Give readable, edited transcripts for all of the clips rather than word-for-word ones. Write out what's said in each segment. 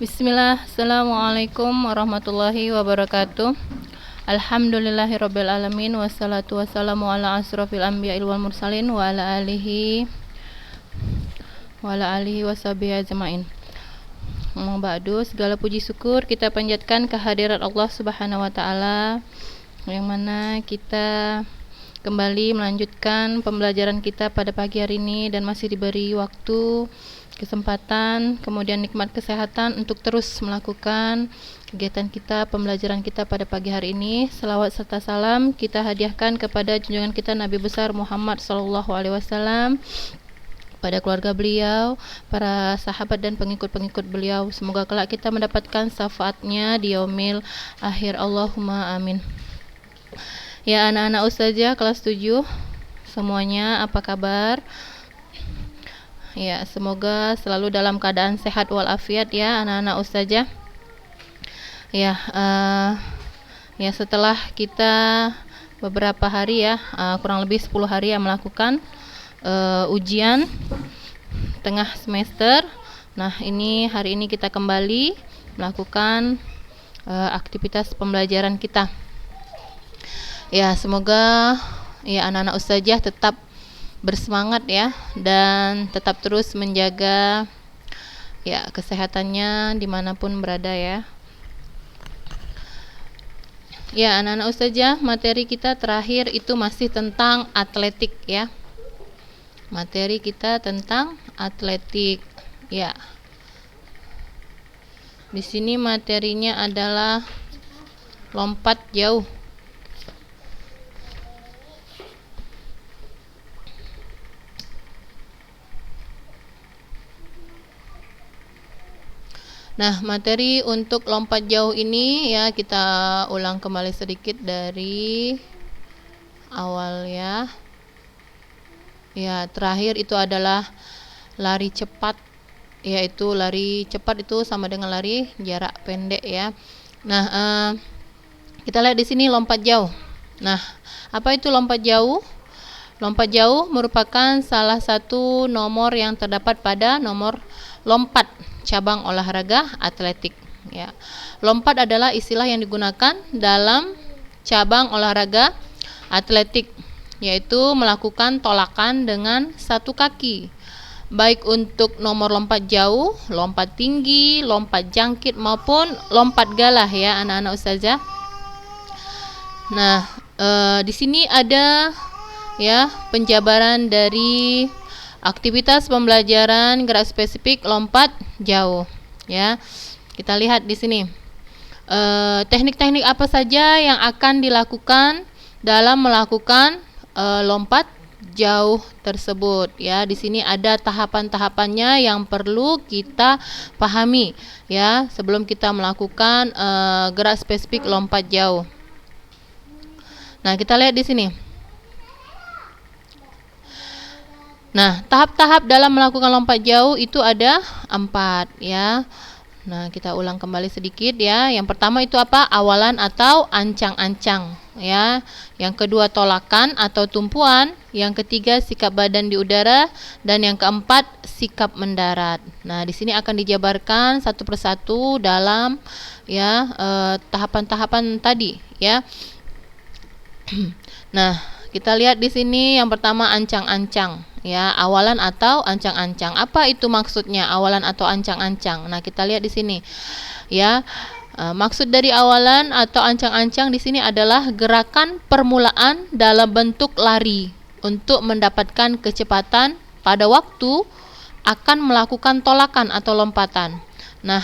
Bismillah, Assalamualaikum warahmatullahi wabarakatuh. Alhamdulillahirabbil alamin wassalatu wassalamu ala asrofil anbiya'il wal mursalin wa ala alihi washabihi ajmain. Ba'du, segala puji syukur kita panjatkan kehadirat Allah Subhanahu wa taala, yang mana kita kembali melanjutkan pembelajaran kita pada pagi hari ini dan masih diberi waktu, kesempatan, kemudian nikmat kesehatan untuk terus melakukan kegiatan kita, pembelajaran kita pada pagi hari ini. Selawat serta salam kita hadiahkan kepada junjungan kita Nabi besar Muhammad SAW, pada keluarga beliau, para sahabat dan pengikut-pengikut beliau. Semoga kelak kita mendapatkan syafaatnya di yaumil akhir. Allahumma amin. Ya, anak-anak ustazah kelas 7 semuanya, apa kabar? Ya, semoga selalu dalam keadaan sehat walafiat ya anak-anak ustazah. Ya, setelah kita beberapa hari ya, kurang lebih 10 hari ya melakukan ujian tengah semester. Nah, hari ini kita kembali melakukan aktivitas pembelajaran kita. Ya, semoga ya anak-anak ustazah tetap bersemangat ya, dan tetap terus menjaga ya kesehatannya dimanapun berada ya. Ya, anak-anak ustazah, materi kita terakhir itu masih tentang atletik ya. Materi kita tentang atletik ya. Di sini materinya adalah lompat jauh. Nah, materi untuk lompat jauh ini ya kita ulang kembali sedikit dari awal ya. Ya, terakhir itu adalah lari cepat, yaitu lari cepat itu sama dengan lari jarak pendek ya. Nah, kita lihat di sini lompat jauh. Nah, apa itu lompat jauh? Lompat jauh merupakan salah satu nomor yang terdapat pada nomor lompat cabang olahraga atletik ya. Lompat adalah istilah yang digunakan dalam cabang olahraga atletik, yaitu melakukan tolakan dengan satu kaki, baik untuk nomor lompat jauh, lompat tinggi, lompat jangkit maupun lompat galah ya anak-anak ustazah. Nah, di sini ada ya penjabaran dari aktivitas pembelajaran gerak spesifik lompat jauh ya. Kita lihat di sini teknik-teknik apa saja yang akan dilakukan dalam melakukan lompat jauh tersebut ya. Di sini ada tahapan-tahapannya yang perlu kita pahami ya sebelum kita melakukan gerak spesifik lompat jauh. Nah, kita lihat di sini. Nah, tahap-tahap dalam melakukan lompat jauh itu ada 4 ya. Nah, kita ulang kembali sedikit ya. Yang pertama itu apa? Awalan atau ancang-ancang ya. Yang kedua tolakan atau tumpuan. Yang ketiga sikap badan di udara, dan yang keempat sikap mendarat. Nah, di sini akan dijabarkan satu persatu dalam ya tahapan-tahapan tadi ya. Nah, kita lihat di sini yang pertama ancang-ancang ya, awalan atau ancang-ancang. Apa itu maksudnya awalan atau ancang-ancang? Nah, kita lihat di sini ya. Maksud dari awalan atau ancang-ancang di sini adalah gerakan permulaan dalam bentuk lari untuk mendapatkan kecepatan pada waktu akan melakukan tolakan atau lompatan. Nah,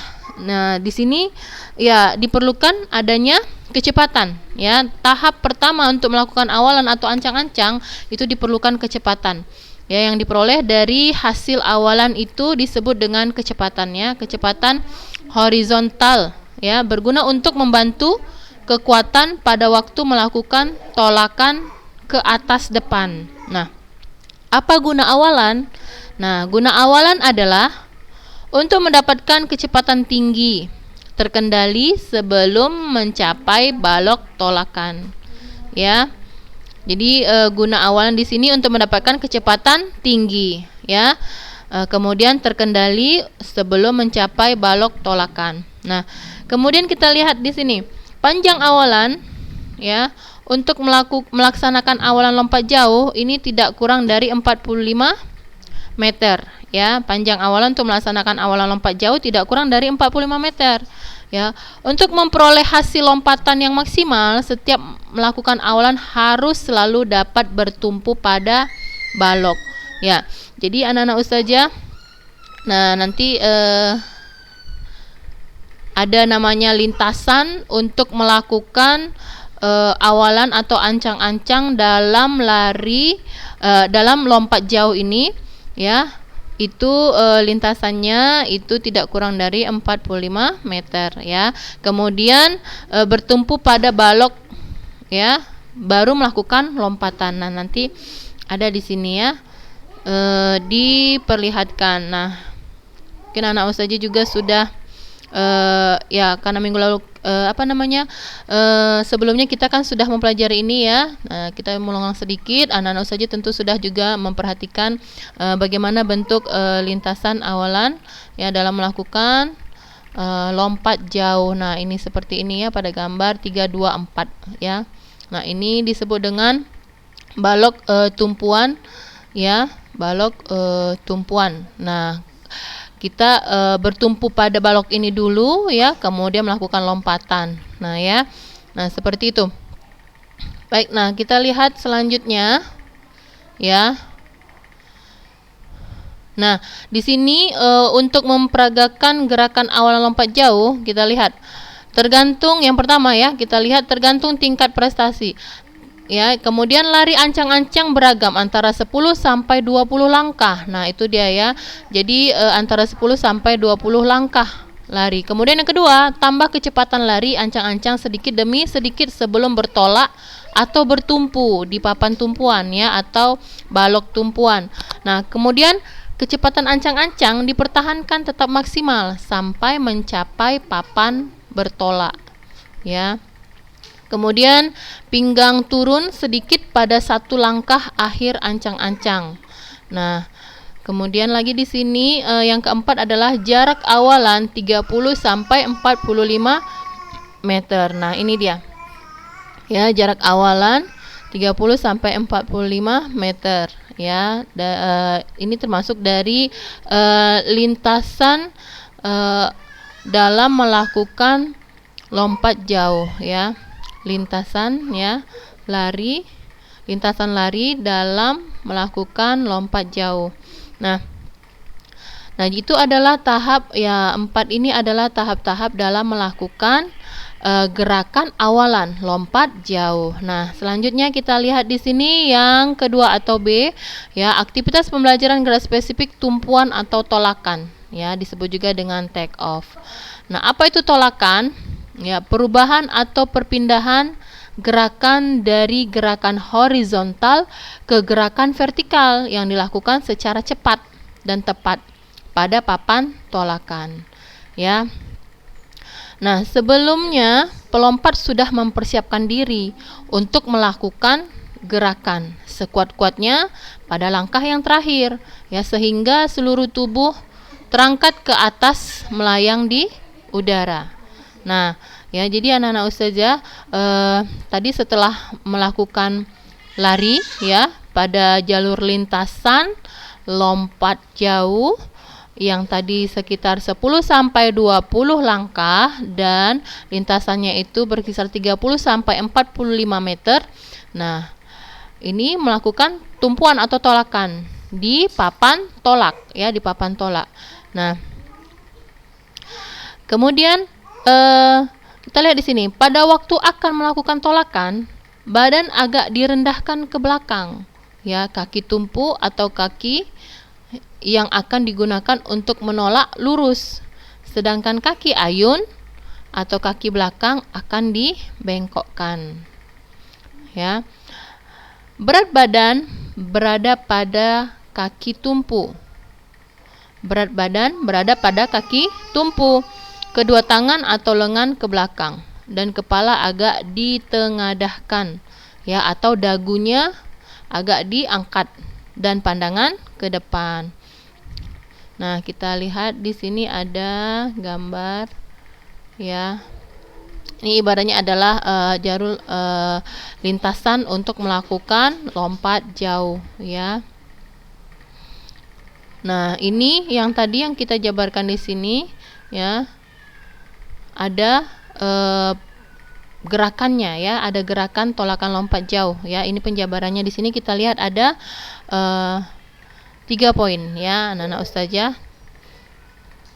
di sini ya diperlukan adanya kecepatan ya. Tahap pertama untuk melakukan awalan atau ancang-ancang itu diperlukan kecepatan ya, yang diperoleh dari hasil awalan itu disebut dengan kecepatan ya, kecepatan horizontal ya, berguna untuk membantu kekuatan pada waktu melakukan tolakan ke atas depan. Nah, apa guna awalan? Nah, guna awalan adalah untuk mendapatkan kecepatan tinggi terkendali sebelum mencapai balok tolakan ya. Jadi guna awalan di sini untuk mendapatkan kecepatan tinggi ya. kemudian terkendali sebelum mencapai balok tolakan. Nah, kemudian kita lihat di sini panjang awalan, ya, untuk melaksanakan awalan lompat jauh ini tidak kurang dari 45 meter, ya. Panjang awalan untuk melaksanakan awalan lompat jauh tidak kurang dari 45 meter. Ya, untuk memperoleh hasil lompatan yang maksimal, setiap melakukan awalan harus selalu dapat bertumpu pada balok. Ya, jadi anak-anak ustazah, nah nanti ada namanya lintasan untuk melakukan awalan atau ancang-ancang dalam dalam lompat jauh ini, ya. Itu lintasannya itu tidak kurang dari 45 meter, ya. Kemudian bertumpu pada balok, ya, baru melakukan lompatan. Nah, nanti ada di sini, ya, diperlihatkan. Nah, mungkin anak ustazah juga sudah ya, karena minggu lalu sebelumnya kita kan sudah mempelajari ini, ya. Kita mengulang sedikit. Anak-anak ustazah tentu sudah juga memperhatikan bagaimana bentuk lintasan awalan, ya, dalam melakukan lompat jauh. Nah, ini seperti ini, ya, pada gambar 3, 2, 4, ya. Nah, ini disebut dengan balok tumpuan, ya, balok tumpuan. Nah, kita bertumpu pada balok ini dulu, ya, kemudian melakukan lompatan. Nah, ya. Nah, seperti itu. Baik, nah kita lihat selanjutnya, ya. Nah, di sini untuk memperagakan gerakan awalan lompat jauh, kita lihat tergantung yang pertama, ya, kita lihat tergantung tingkat prestasi. Ya, kemudian lari ancang-ancang beragam antara 10 sampai 20 langkah. Nah, itu dia, ya. Jadi antara 10 sampai 20 langkah lari. Kemudian yang kedua, tambah kecepatan lari ancang-ancang sedikit demi sedikit sebelum bertolak atau bertumpu di papan tumpuan, ya, atau balok tumpuan. Nah, kemudian kecepatan ancang-ancang dipertahankan tetap maksimal sampai mencapai papan bertolak, ya. Kemudian pinggang turun sedikit pada satu langkah akhir ancang-ancang. Nah, kemudian lagi di sini yang keempat adalah jarak awalan 30 sampai 45 meter. Nah, ini dia. Ya, jarak awalan 30 sampai 45 meter, ya. Ini termasuk dari lintasan dalam melakukan lompat jauh, ya. Lintasan, ya, lintasan lari dalam melakukan lompat jauh. Nah, itu adalah tahap, ya, 4 ini adalah tahap-tahap dalam melakukan gerakan awalan lompat jauh. Nah, selanjutnya kita lihat di sini yang kedua atau B, ya, aktivitas pembelajaran gerak spesifik tumpuan atau tolakan, ya, disebut juga dengan take off. Nah, apa itu tolakan? Ya, perubahan atau perpindahan gerakan dari gerakan horizontal ke gerakan vertikal yang dilakukan secara cepat dan tepat pada papan tolakan, ya. Nah, sebelumnya pelompat sudah mempersiapkan diri untuk melakukan gerakan sekuat-kuatnya pada langkah yang terakhir, ya, sehingga seluruh tubuh terangkat ke atas melayang di udara. Nah, ya, jadi anak-anak ustazah tadi setelah melakukan lari, ya, pada jalur lintasan lompat jauh yang tadi sekitar 10 sampai 20 langkah dan lintasannya itu berkisar 30 sampai 45 meter. Nah, ini melakukan tumpuan atau tolakan di papan tolak, ya, di papan tolak. Nah, kemudian kita lihat di sini, pada waktu akan melakukan tolakan, badan agak direndahkan ke belakang, ya, kaki tumpu atau kaki yang akan digunakan untuk menolak lurus, sedangkan kaki ayun atau kaki belakang akan dibengkokkan, ya. Berat badan berada pada kaki tumpu. Berat badan berada pada kaki tumpu. Kedua tangan atau lengan ke belakang dan kepala agak ditengadahkan, ya, atau dagunya agak diangkat dan pandangan ke depan. Nah, kita lihat di sini ada gambar ya. Ini ibaratnya adalah jarum lintasan untuk melakukan lompat jauh ya. Nah, ini yang tadi yang kita jabarkan di sini ya. Ada gerakannya ya, ada gerakan tolakan lompat jauh ya. Ini penjabarannya di sini kita lihat ada 3 poin ya, anak-anak ustazah.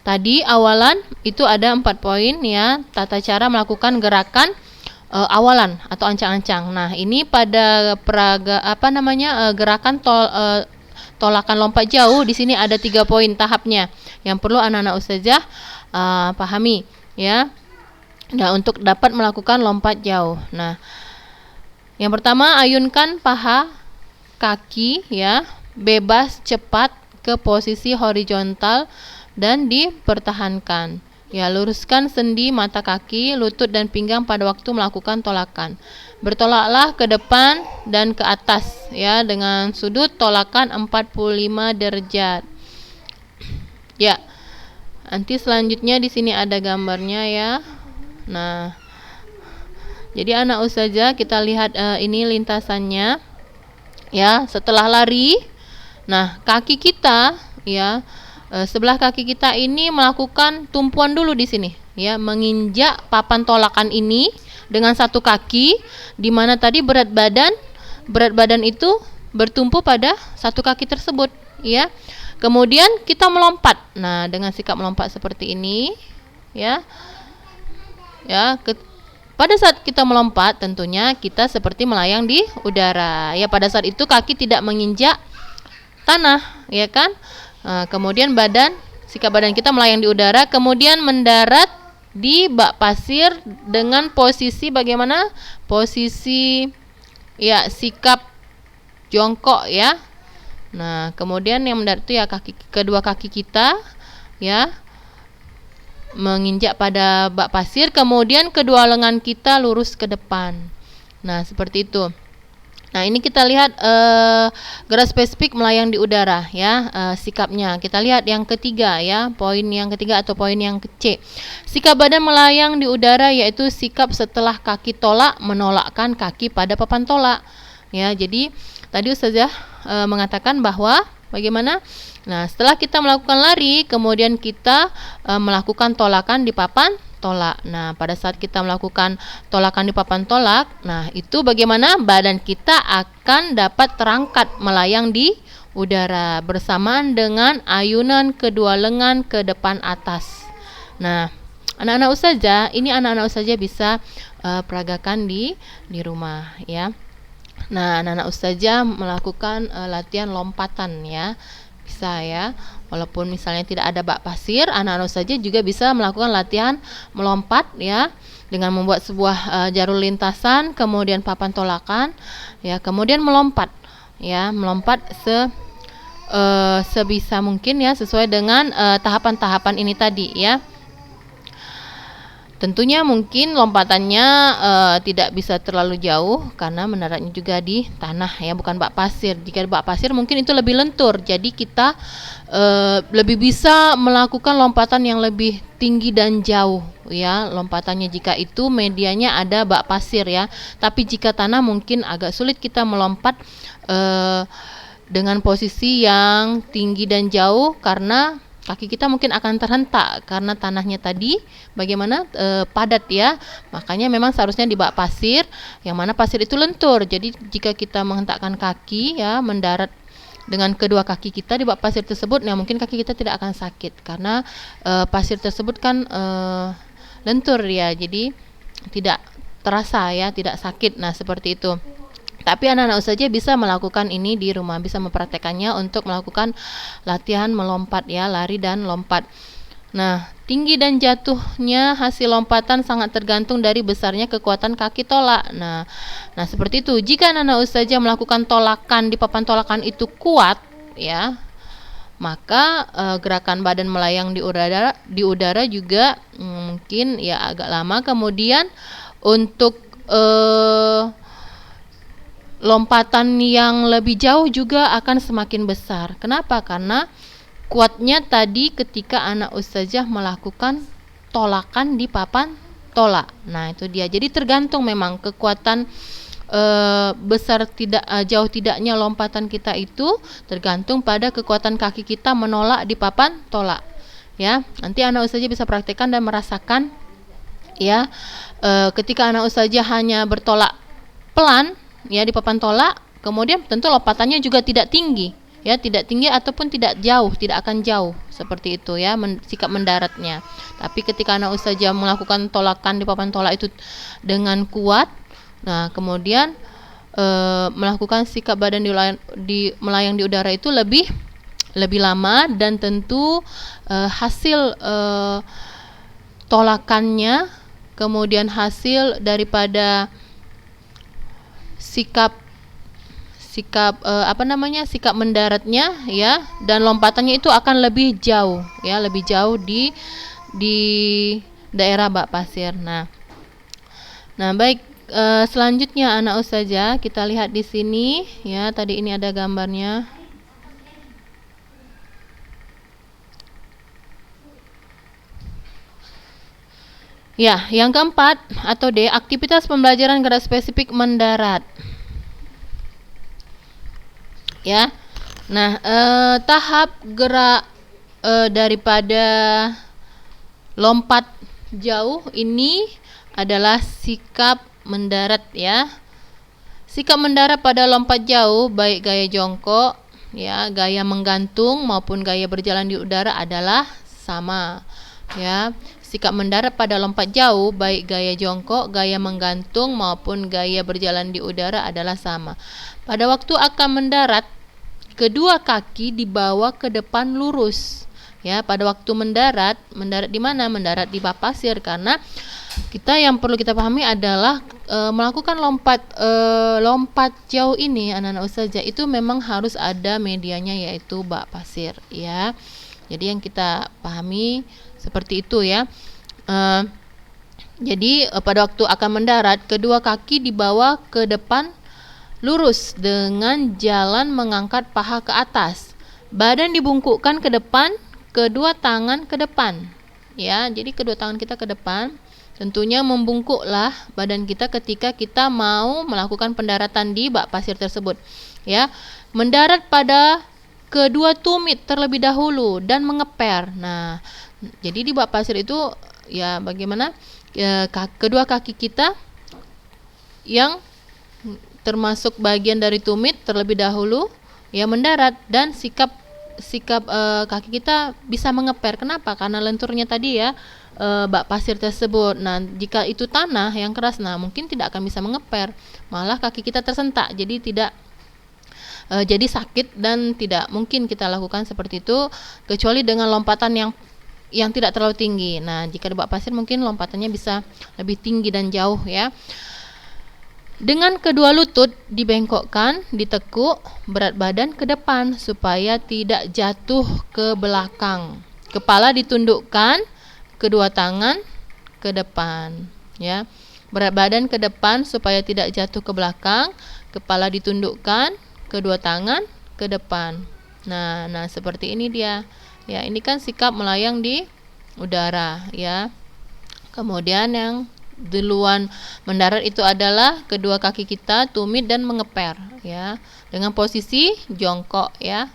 Tadi awalan itu ada 4 poin ya, tata cara melakukan gerakan awalan atau ancang-ancang. Nah, ini pada gerakan tolakan lompat jauh di sini ada 3 poin tahapnya yang perlu anak-anak ustazah pahami ya. Nah, untuk dapat melakukan lompat jauh. Nah, yang pertama ayunkan paha kaki ya, bebas cepat ke posisi horizontal dan dipertahankan. Ya, luruskan sendi mata kaki, lutut dan pinggang pada waktu melakukan tolakan. Bertolaklah ke depan dan ke atas ya dengan sudut tolakan 45 derajat. Ya. Nanti selanjutnya di sini ada gambarnya ya. Nah, jadi anak ustazah kita lihat ini lintasannya ya. Setelah lari, nah kaki kita ya, sebelah kaki kita ini melakukan tumpuan dulu di sini ya, menginjak papan tolakan ini dengan satu kaki, di mana tadi berat badan itu bertumpu pada satu kaki tersebut ya. Kemudian kita melompat. Nah, dengan sikap melompat seperti ini ya. Ya, pada saat kita melompat tentunya kita seperti melayang di udara. Ya, pada saat itu kaki tidak menginjak tanah, ya kan? Kemudian sikap badan kita melayang di udara, kemudian mendarat di bak pasir dengan posisi bagaimana? Posisi ya sikap jongkok ya. Nah, kemudian yang mendarat itu ya kedua kaki kita ya menginjak pada bak pasir, kemudian kedua lengan kita lurus ke depan. Nah, seperti itu. Nah, ini kita lihat gerak spesifik melayang di udara ya, sikapnya. Kita lihat yang ketiga ya, poin yang ketiga atau poin yang C. Sikap badan melayang di udara yaitu sikap setelah kaki tolak menolakkan kaki pada papan tolak. Ya, jadi tadi ustazah mengatakan bahwa bagaimana? Nah, setelah kita melakukan lari, kemudian kita melakukan tolakan di papan tolak. Nah, pada saat kita melakukan tolakan di papan tolak, nah itu bagaimana? Badan kita akan dapat terangkat melayang di udara bersamaan dengan ayunan kedua lengan ke depan atas. Nah, anak-anak ustazah, ini anak-anak ustazah bisa peragakan di rumah ya. Nah, anak-anak ustazah melakukan latihan lompatan ya. Bisa ya. Walaupun misalnya tidak ada bak pasir, anak-anak ustazah juga bisa melakukan latihan melompat ya, dengan membuat sebuah jalur lintasan, kemudian papan tolakan ya, kemudian melompat ya, melompat sebisa mungkin ya, sesuai dengan tahapan-tahapan ini tadi ya. Tentunya mungkin lompatannya tidak bisa terlalu jauh karena mendaratnya juga di tanah ya, bukan bak pasir. Jika bak pasir mungkin itu lebih lentur, jadi kita lebih bisa melakukan lompatan yang lebih tinggi dan jauh ya lompatannya jika itu medianya ada bak pasir ya. Tapi jika tanah mungkin agak sulit kita melompat dengan posisi yang tinggi dan jauh karena kaki kita mungkin akan terhentak karena tanahnya tadi bagaimana padat ya. Makanya memang seharusnya di bak pasir yang mana pasir itu lentur. Jadi jika kita menghentakkan kaki ya, mendarat dengan kedua kaki kita di bak pasir tersebut, nah mungkin kaki kita tidak akan sakit karena pasir tersebut kan lentur ya. Jadi tidak terasa ya, tidak sakit. Nah, seperti itu. Tapi anak-anak saja bisa melakukan ini di rumah, bisa mempraktekannya untuk melakukan latihan melompat ya, lari dan lompat. Nah, tinggi dan jatuhnya hasil lompatan sangat tergantung dari besarnya kekuatan kaki tolak. Nah seperti itu. Jika anak-anak saja melakukan tolakan di papan tolakan itu kuat ya, maka gerakan badan melayang di udara juga mungkin ya agak lama. Kemudian untuk lompatan yang lebih jauh juga akan semakin besar. Kenapa? Karena kuatnya tadi ketika anak ustazah melakukan tolakan di papan tolak. Nah, itu dia. Jadi tergantung memang kekuatan besar tidak jauh tidaknya lompatan kita itu tergantung pada kekuatan kaki kita menolak di papan tolak. Ya, nanti anak ustazah bisa praktekkan dan merasakan ya, ketika anak ustazah hanya bertolak pelan ya di papan tolak, kemudian tentu lompatannya juga tidak tinggi. Ya, tidak tinggi ataupun tidak jauh, tidak akan jauh seperti itu ya, sikap mendaratnya. Tapi ketika anak ustazah melakukan tolakan di papan tolak itu dengan kuat, nah kemudian melakukan sikap badan melayang di udara itu lebih lama, dan tentu hasil tolakannya, kemudian hasil daripada sikap sikap mendaratnya ya, dan lompatannya itu akan lebih jauh ya, lebih jauh di daerah bak pasir. Nah baik, selanjutnya anak ustazah kita lihat di sini ya, tadi ini ada gambarnya. Ya, yang keempat atau D, aktivitas pembelajaran gerak spesifik mendarat. Ya, nah tahap gerak daripada lompat jauh ini adalah sikap mendarat ya. Sikap mendarat pada lompat jauh baik gaya jongkok ya, gaya menggantung maupun gaya berjalan di udara adalah sama ya. Sikap mendarat pada lompat jauh baik gaya jongkok, gaya menggantung maupun gaya berjalan di udara adalah sama. Pada waktu akan mendarat, kedua kaki dibawa ke depan lurus. Ya, pada waktu mendarat di mana? Mendarat di bak pasir, karena yang perlu kita pahami adalah melakukan lompat jauh ini anak-anak ustazah itu memang harus ada medianya, yaitu bak pasir ya. Jadi yang kita pahami seperti itu ya. Jadi pada waktu akan mendarat, kedua kaki dibawa ke depan lurus dengan jalan mengangkat paha ke atas. Badan dibungkukkan ke depan, kedua tangan ke depan. Ya, jadi kedua tangan kita ke depan. Tentunya membungkuklah badan kita ketika kita mau melakukan pendaratan di bak pasir tersebut. Ya, mendarat pada kedua tumit terlebih dahulu dan mengeper. Nah, jadi di bak pasir itu ya bagaimana? Kedua kaki kita yang termasuk bagian dari tumit terlebih dahulu ya mendarat, dan sikap kaki kita bisa mengeper. Kenapa? Karena lenturnya tadi ya bak pasir tersebut. Nah, jika itu tanah yang keras, nah mungkin tidak akan bisa mengeper, malah kaki kita tersentak, jadi tidak jadi sakit dan tidak mungkin kita lakukan seperti itu kecuali dengan lompatan yang tidak terlalu tinggi. Nah, jika di bak pasir mungkin lompatannya bisa lebih tinggi dan jauh ya. Dengan kedua lutut dibengkokkan, ditekuk, berat badan ke depan supaya tidak jatuh ke belakang. Kepala ditundukkan, kedua tangan ke depan ya. Berat badan ke depan supaya tidak jatuh ke belakang, kepala ditundukkan, kedua tangan ke depan. Nah, seperti ini dia. Ya, ini kan sikap melayang di udara ya. Kemudian yang duluan mendarat itu adalah kedua kaki kita tumit dan mengeper ya, dengan posisi jongkok ya.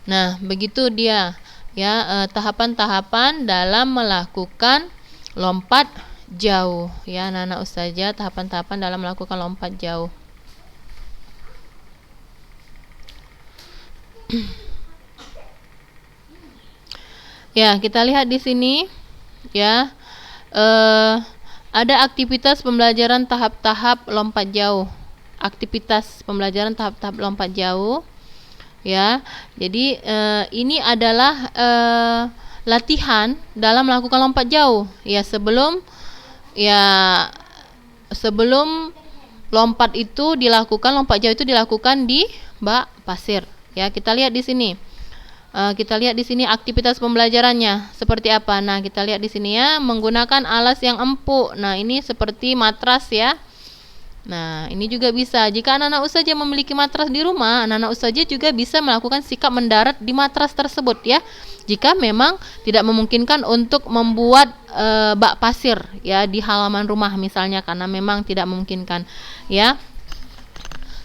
Nah, begitu dia ya tahapan-tahapan dalam melakukan lompat jauh ya anak-anak ustazah, tahapan-tahapan dalam melakukan lompat jauh. Ya, kita lihat di sini ya, ada aktivitas pembelajaran tahap-tahap lompat jauh. Aktivitas pembelajaran tahap-tahap lompat jauh ya. Jadi ini adalah latihan dalam melakukan lompat jauh ya, sebelum lompat jauh itu dilakukan di bak pasir ya. Kita lihat di sini. Aktivitas pembelajarannya seperti apa. Nah, kita lihat di sini ya, menggunakan alas yang empuk. Nah, ini seperti matras ya. Nah, ini juga bisa. Jika anak-anak usaha memiliki matras di rumah, anak-anak usaha juga bisa melakukan sikap mendarat di matras tersebut ya. Jika memang tidak memungkinkan untuk membuat bak pasir ya di halaman rumah misalnya, karena memang tidak memungkinkan ya.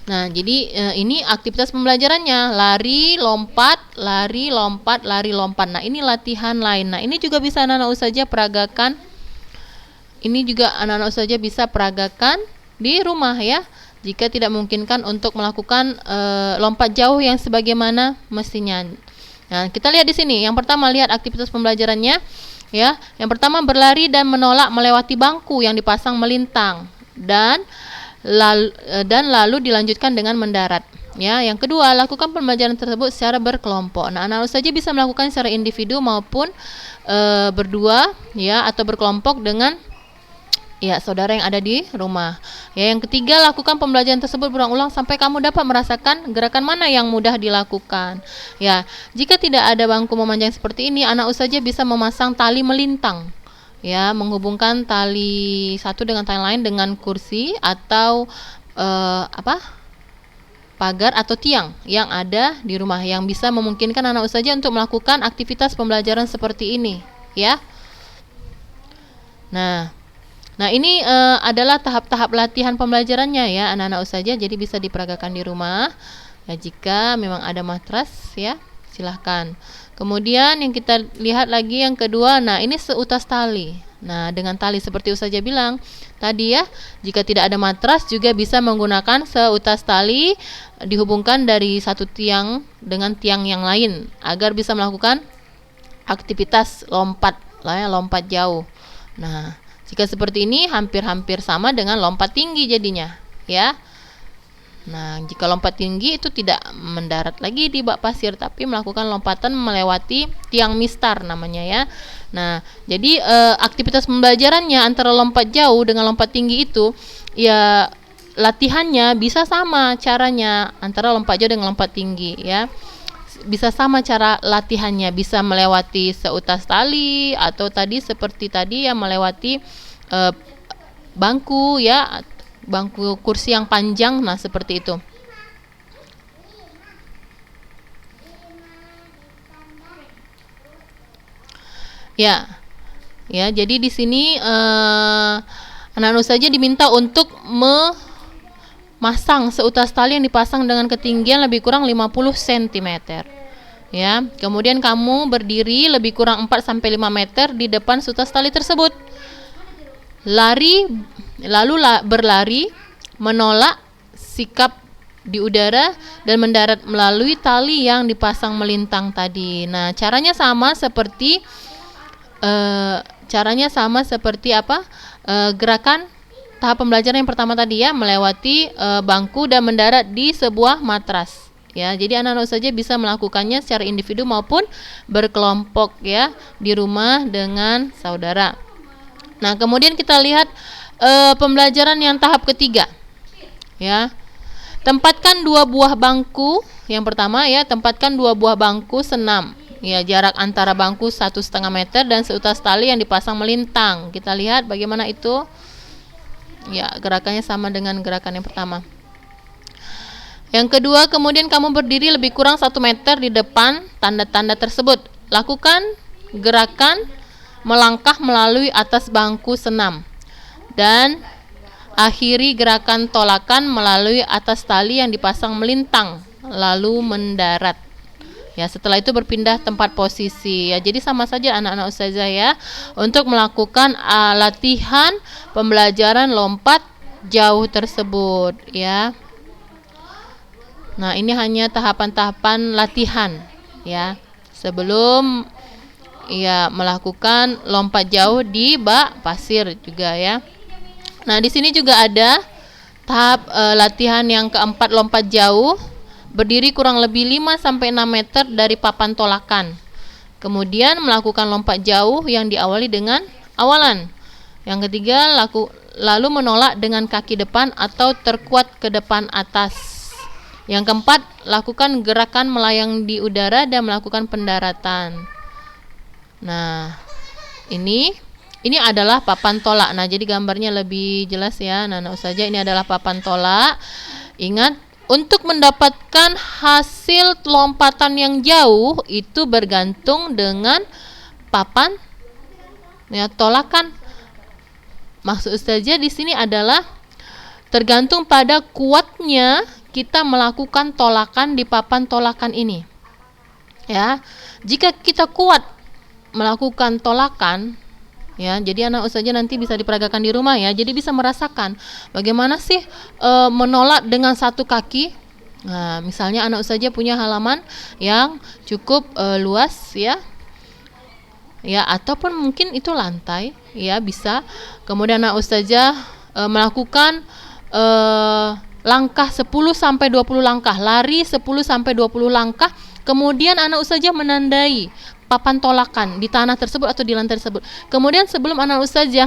Nah, jadi ini aktivitas pembelajarannya, lari, lompat, lari, lompat, lari, lompat. Nah, ini latihan lain. Nah, ini juga bisa anak-anak usaha peragakan. Ini juga anak-anak usaha bisa peragakan di rumah ya, jika tidak memungkinkan untuk melakukan lompat jauh yang sebagaimana mestinya. Nah, kita lihat di sini. Yang pertama, lihat aktivitas pembelajarannya ya. Yang pertama, berlari dan menolak melewati bangku yang dipasang melintang dan lalu dilanjutkan dengan mendarat. Ya, yang kedua, lakukan pembelajaran tersebut secara berkelompok. Nah, anak-anak saja bisa melakukan secara individu maupun berdua ya, atau berkelompok dengan ya saudara yang ada di rumah. Ya, yang ketiga, lakukan pembelajaran tersebut berulang-ulang sampai kamu dapat merasakan gerakan mana yang mudah dilakukan. Ya, jika tidak ada bangku memanjang seperti ini, anak usaha bisa memasang tali melintang. Ya, menghubungkan tali satu dengan tali lain dengan kursi atau pagar atau tiang yang ada di rumah yang bisa memungkinkan anak usaha untuk melakukan aktivitas pembelajaran seperti ini, ya. Nah, ini adalah tahap-tahap latihan pembelajarannya ya anak-anak usaha, jadi bisa diperagakan di rumah. Ya, jika memang ada matras ya, silahkan. Kemudian yang kita lihat lagi yang kedua, nah ini seutas tali. Nah, dengan tali seperti usaha bilang tadi ya, jika tidak ada matras juga bisa menggunakan seutas tali dihubungkan dari satu tiang dengan tiang yang lain agar bisa melakukan aktivitas lompat lah ya, lompat jauh. Nah, jika seperti ini hampir-hampir sama dengan lompat tinggi jadinya, ya. Nah, jika lompat tinggi itu tidak mendarat lagi di bak pasir, tapi melakukan lompatan melewati tiang mistar namanya ya. Nah, jadi aktivitas pembelajarannya antara lompat jauh dengan lompat tinggi itu, ya latihannya bisa sama caranya antara lompat jauh dengan lompat tinggi ya. Bisa sama cara latihannya, bisa melewati seutas tali atau tadi seperti tadi yang melewati bangku ya, bangku kursi yang panjang. Nah, seperti itu. Ya. Ya, jadi di sini anak-anak saja diminta untuk masang seutas tali yang dipasang dengan ketinggian lebih kurang 50 cm. Ya, kemudian kamu berdiri lebih kurang 4 sampai 5 meter di depan seutas tali tersebut. Berlari, menolak sikap di udara dan mendarat melalui tali yang dipasang melintang tadi. Nah, caranya sama seperti gerakan tahap pembelajaran yang pertama tadi ya, melewati bangku dan mendarat di sebuah matras. Ya, jadi anak-anak saja bisa melakukannya secara individu maupun berkelompok ya di rumah dengan saudara. Nah, kemudian kita lihat pembelajaran yang tahap ketiga. Ya. Tempatkan 2 buah bangku. Yang pertama ya, tempatkan 2 buah bangku senam. Ya, jarak antara bangku 1,5 meter dan seutas tali yang dipasang melintang. Kita lihat bagaimana itu. Ya, gerakannya sama dengan gerakan yang pertama. Yang kedua, kemudian kamu berdiri lebih kurang 1 meter di depan tanda-tanda tersebut. Lakukan gerakan melangkah melalui atas bangku senam. Dan akhiri gerakan tolakan melalui atas tali yang dipasang melintang, lalu mendarat. Ya, setelah itu berpindah tempat posisi. Ya, jadi sama saja anak-anak ustazah ya untuk melakukan latihan pembelajaran lompat jauh tersebut ya. Nah, ini hanya tahapan-tahapan latihan ya sebelum ya melakukan lompat jauh di bak pasir juga ya. Nah, di sini juga ada tahap latihan yang keempat, lompat jauh. Berdiri kurang lebih 5 sampai 6 meter dari papan tolakan. Kemudian melakukan lompat jauh yang diawali dengan awalan. Yang ketiga, lalu menolak dengan kaki depan atau terkuat ke depan atas. Yang keempat, lakukan gerakan melayang di udara dan melakukan pendaratan. Nah, ini Ini adalah papan tolak. Nah, jadi gambarnya lebih jelas ya. Nah, Ustazah, ini adalah papan tolak. Ingat, untuk mendapatkan hasil lompatan yang jauh itu bergantung dengan papan ya, tolakan. Maksud Ustazah di sini adalah tergantung pada kuatnya kita melakukan tolakan di papan tolakan ini. Ya, jika kita kuat melakukan tolakan, ya, jadi anak Ustazah nanti bisa diperagakan di rumah ya. Jadi bisa merasakan bagaimana sih menolak dengan satu kaki. Nah, misalnya anak Ustazah punya halaman yang cukup luas ya. Ya, ataupun mungkin itu lantai ya, bisa. Kemudian anak Ustazah melakukan langkah 10 sampai 20 langkah, lari 10 sampai 20 langkah. Kemudian anak Ustazah menandai papan tolakan di tanah tersebut atau di lantai tersebut. Kemudian sebelum anak Ustazah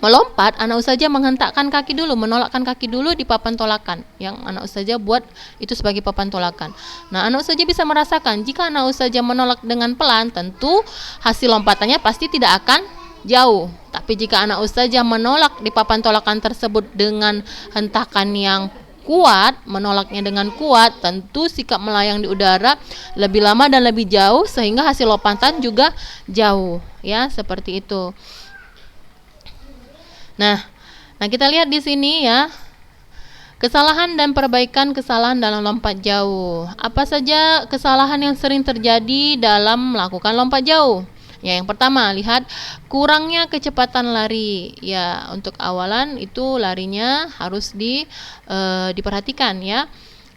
melompat, anak Ustazah menghentakkan kaki dulu, menolakkan kaki dulu di papan tolakan yang anak Ustazah buat itu sebagai papan tolakan. Nah, anak Ustazah bisa merasakan jika anak Ustazah menolak dengan pelan, tentu hasil lompatannya pasti tidak akan jauh. Tapi jika anak Ustazah menolak di papan tolakan tersebut dengan hentakan yang kuat, menolaknya dengan kuat, tentu sikap melayang di udara lebih lama dan lebih jauh sehingga hasil lompatan juga jauh ya, seperti itu. Nah, kita lihat di sini ya. Kesalahan dan perbaikan kesalahan dalam lompat jauh. Apa saja kesalahan yang sering terjadi dalam melakukan lompat jauh? Ya, yang pertama, lihat kurangnya kecepatan lari. Ya, untuk awalan itu larinya harus diperhatikan ya.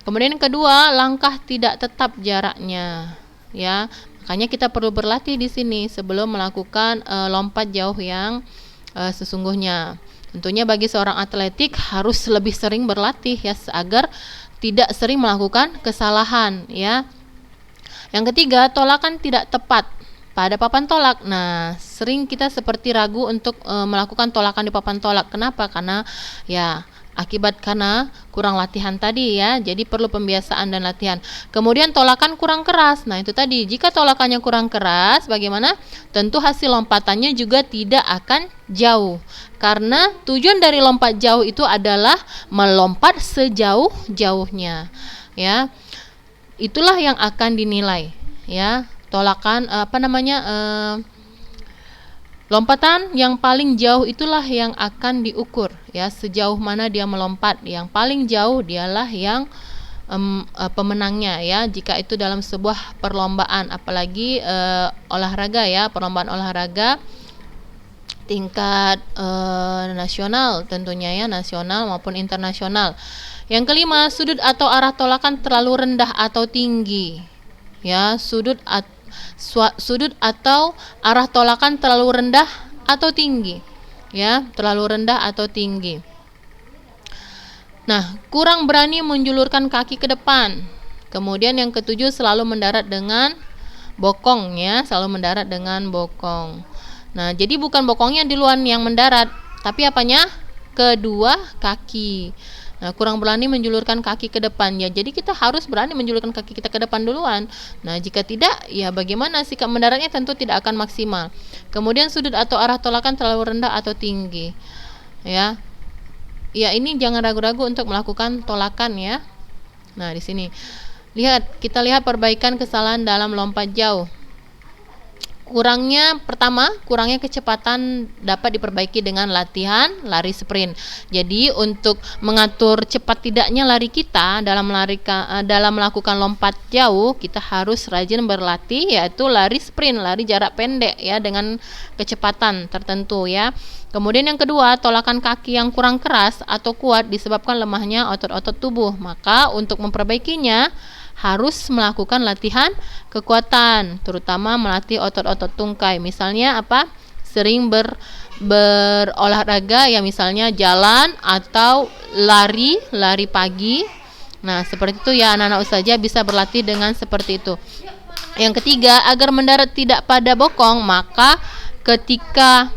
Kemudian yang kedua, langkah tidak tetap jaraknya. Ya, makanya kita perlu berlatih di sini sebelum melakukan lompat jauh yang sesungguhnya. Tentunya bagi seorang atletik harus lebih sering berlatih ya, agar tidak sering melakukan kesalahan ya. Yang ketiga, tolakan tidak tepat pada papan tolak. Nah, sering kita seperti ragu untuk melakukan tolakan di papan tolak. Kenapa? Karena ya akibat karena kurang latihan tadi ya. Jadi perlu pembiasaan dan latihan. Kemudian tolakan kurang keras. Nah, itu tadi. Jika tolakannya kurang keras, bagaimana? Tentu hasil lompatannya juga tidak akan jauh. Karena tujuan dari lompat jauh itu adalah melompat sejauh-jauhnya. Ya. Itulah yang akan dinilai ya. Tolakan lompatan yang paling jauh itulah yang akan diukur ya, sejauh mana dia melompat. Yang paling jauh dialah yang pemenangnya ya, jika itu dalam sebuah perlombaan, apalagi olahraga ya, perlombaan olahraga tingkat nasional tentunya ya, nasional maupun internasional. Yang kelima, sudut atau arah tolakan terlalu rendah atau tinggi ya, sudut atau arah tolakan terlalu rendah atau tinggi ya, terlalu rendah atau tinggi. Nah, kurang berani menjulurkan kaki ke depan. Kemudian yang ketujuh, selalu mendarat dengan bokong ya, selalu mendarat dengan bokong. Nah, jadi bukan bokongnya duluan yang mendarat, tapi apanya? Kedua kaki. Nah, kurang berani menjulurkan kaki ke depan ya. Jadi kita harus berani menjulurkan kaki kita ke depan duluan. Nah, jika tidak, ya bagaimana sikap mendaratnya tentu tidak akan maksimal. Kemudian sudut atau arah tolakan terlalu rendah atau tinggi. Ya. Ya, ini jangan ragu-ragu untuk melakukan tolakan ya. Nah, di sini. Kita lihat perbaikan kesalahan dalam lompat jauh. Kurangnya kecepatan dapat diperbaiki dengan latihan lari sprint. Jadi untuk mengatur cepat tidaknya lari kita dalam melakukan lompat jauh, kita harus rajin berlatih, yaitu lari sprint, lari jarak pendek ya, dengan kecepatan tertentu ya. Kemudian yang kedua, tolakan kaki yang kurang keras atau kuat disebabkan lemahnya otot-otot tubuh. Maka untuk memperbaikinya harus melakukan latihan kekuatan, terutama melatih otot-otot tungkai. Misalnya apa? Sering berolahraga ya, misalnya jalan atau lari pagi. Nah, seperti itu ya, anak-anak Ustazah bisa berlatih dengan seperti itu. Yang ketiga, agar mendarat tidak pada bokong, maka ketika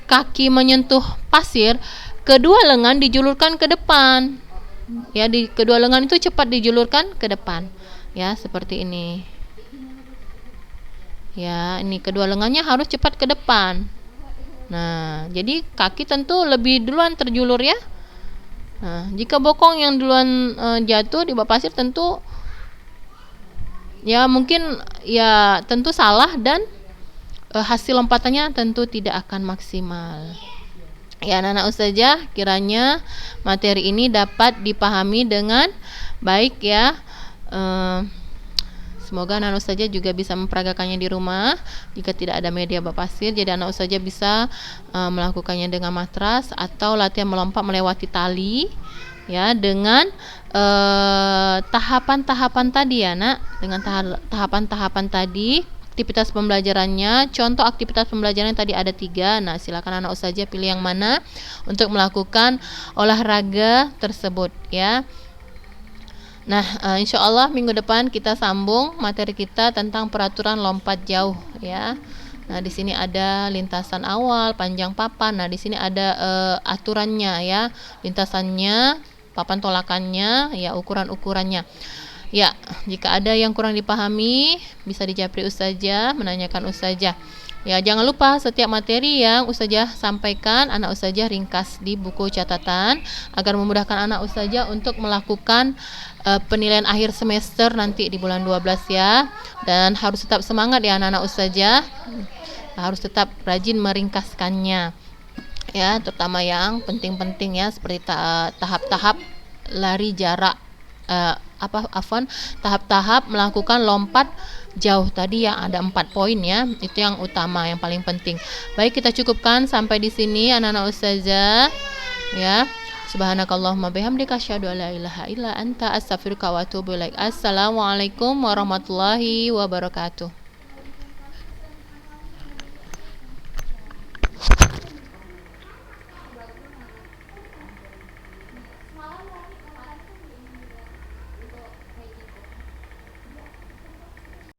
kaki menyentuh pasir, kedua lengan dijulurkan ke depan. Ya, di kedua lengan itu cepat dijulurkan ke depan. Ya, seperti ini. Ya, ini kedua lengannya harus cepat ke depan. Nah, jadi kaki tentu lebih duluan terjulur ya. Nah, jika bokong yang duluan jatuh di bak pasir tentu ya mungkin ya tentu salah dan hasil lompatannya tentu tidak akan maksimal. Ya, anak-anak ustazah, kiranya materi ini dapat dipahami dengan baik ya. Semoga anak ustazah juga bisa memperagakannya di rumah. Jika tidak ada media bak pasir, jadi anak ustazah bisa melakukannya dengan matras atau latihan melompat melewati tali ya, dengan tahapan-tahapan tadi ya nak, dengan tahapan-tahapan tadi. Aktivitas pembelajarannya, contoh aktivitas pembelajaran tadi ada 3. Nah, silakan anak ustazah pilih yang mana untuk melakukan olahraga tersebut ya. Nah, insya Allah minggu depan kita sambung materi kita tentang peraturan lompat jauh ya. Nah, di sini ada lintasan awal, panjang papan. Nah, di sini ada aturannya ya, lintasannya, papan tolakannya, ya ukuran-ukurannya. Ya, jika ada yang kurang dipahami bisa dijapri ustazah, menanyakan ustazah. Ya, jangan lupa setiap materi yang ustazah sampaikan, anak ustazah ringkas di buku catatan agar memudahkan anak ustazah untuk melakukan penilaian akhir semester nanti di bulan 12 ya. Dan harus tetap semangat ya anak-anak ustazah. Harus tetap rajin meringkaskannya. Ya, terutama yang penting-penting ya, seperti tahap-tahap lari jarak tahap-tahap melakukan lompat jauh tadi yang ada 4 poin ya, itu yang utama, yang paling penting. Baik, kita cukupkan sampai di sini anak-anak ustazah ya. Subhanakallahumma bihamdika asyhadu an la ilaha illa anta astaghfiruka wa atubu ilaik. Assalamualaikum warahmatullahi wabarakatuh.